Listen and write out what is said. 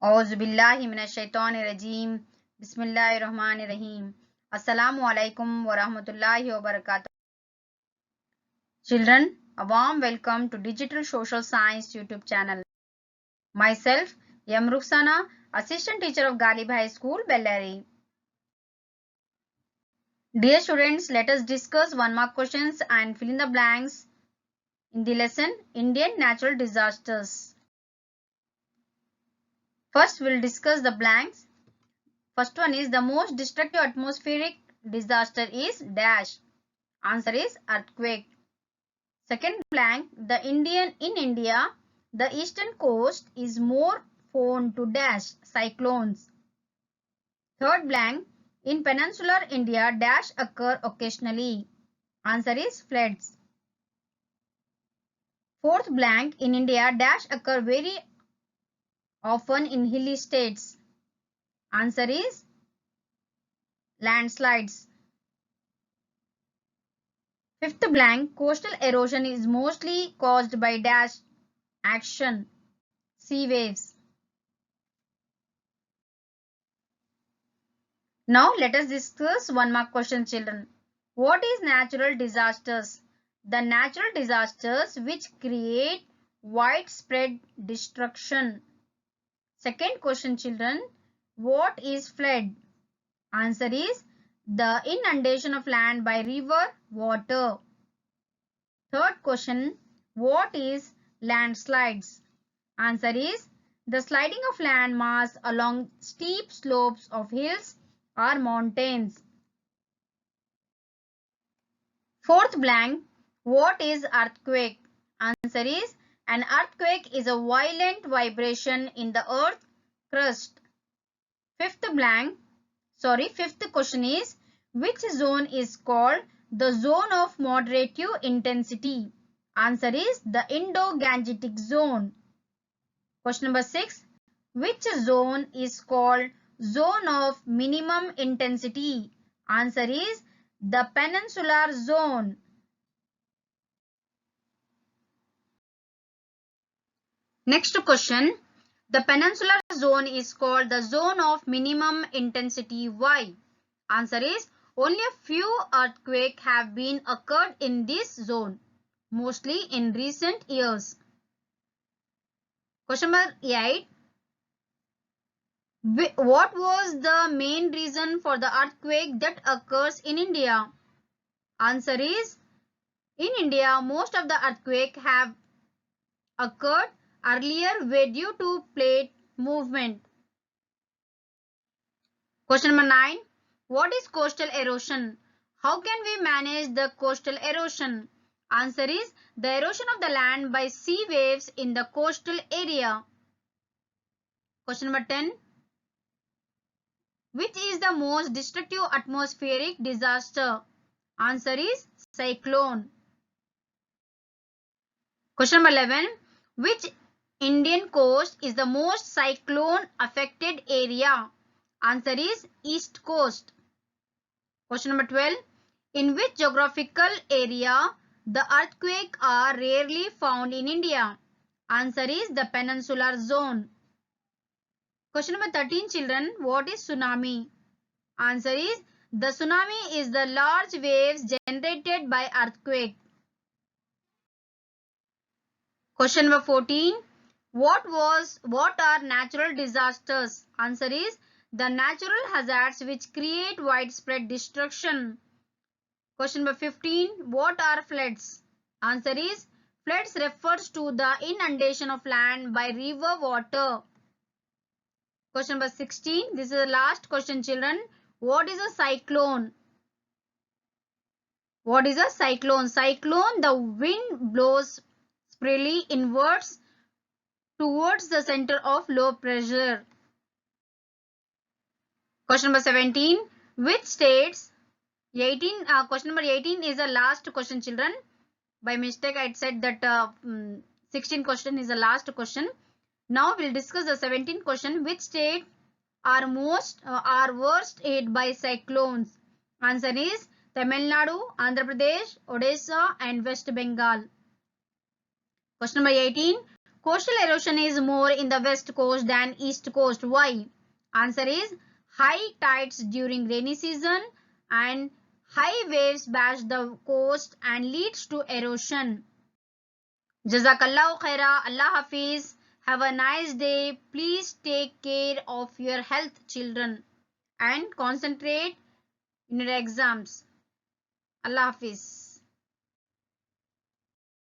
औज़ुबिल्लाहिमिनश्शैतानिर्रजीम बिस्मिल्लाहिर्रहमानिर्रहीम अस्सलामुअलैकुम वरहमतुल्लाहि वबरकातुहू. Children, a warm welcome to Digital Social Science YouTube channel. Myself, M. Ruxana, Assistant Teacher of Galib High School, Bellary. Dear students, let us discuss one-mark questions and fill in the blanks in the lesson Indian Natural Disasters. First, we'll discuss the blanks. First one is the most destructive atmospheric disaster is dash. Answer is earthquake. Second blank, in India, the eastern coast is more prone to dash cyclones. Third blank, in peninsular India, dash occur occasionally. Answer is floods. Fourth blank, in India, dash occur very often in hilly states. Answer is landslides. Fifth blank, coastal erosion is mostly caused by dash action, sea waves. Now let us discuss one-mark question, children. What is natural disasters? The natural disasters which create widespread destruction. Second question, children. What is flood? Answer is the inundation of land by river water. Third question. What is landslides? Answer is the sliding of land mass along steep slopes of hills or mountains. Fourth blank, what is earthquake? Answer is an earthquake is a violent vibration in the earth crust. Fifth question is which zone is called the zone of moderate intensity? Answer is the Indo-Gangetic zone. Question number 6. Which zone is called zone of minimum intensity? Answer is the peninsular zone. Next question. The peninsular zone is called the zone of minimum intensity. Why? Answer is only a few earthquakes have been occurred in this zone, mostly in recent years. Question number 8. What was the main reason for the earthquake that occurs in India? Answer is in India, most of the earthquakes have occurred earlier were due to plate movement. Question number 9. What is coastal erosion? How can we manage the coastal erosion? Answer is the erosion of the land by sea waves in the coastal area. Question number 10. Which is the most destructive atmospheric disaster? Answer is cyclone. Question number 11. Which Indian coast is the most cyclone affected area? Answer is East Coast. Question number 12. In which geographical area the earthquakes are rarely found in India? Answer is the peninsular zone. Question number 13, children. What is tsunami? Answer is the tsunami is the large waves generated by earthquake. Question number 14. What are natural disasters? Answer is the natural hazards which create widespread destruction. Question number 15. What are floods? Answer is floods refers to the inundation of land by river water. Question number 16. This is the last question, children. What is a cyclone? What is a cyclone? Cyclone, the wind blows spirally inwards towards the center of low pressure. Question number 17. Which states? Question number 18 is the last question, children. By mistake, I said that 16 question is the last question. Now we'll discuss the 17th question. Which state are worst hit by cyclones? Answer is Tamil Nadu, Andhra Pradesh, Odisha and West Bengal. Question number 18. Coastal erosion is more in the west coast than east coast. Why? Answer is high tides during rainy season and high waves bash the coast and leads to erosion. Jazakallahu khaira. Allah Hafiz. Have a nice day. Please take care of your health, children, and concentrate in your exams. Allah Hafiz.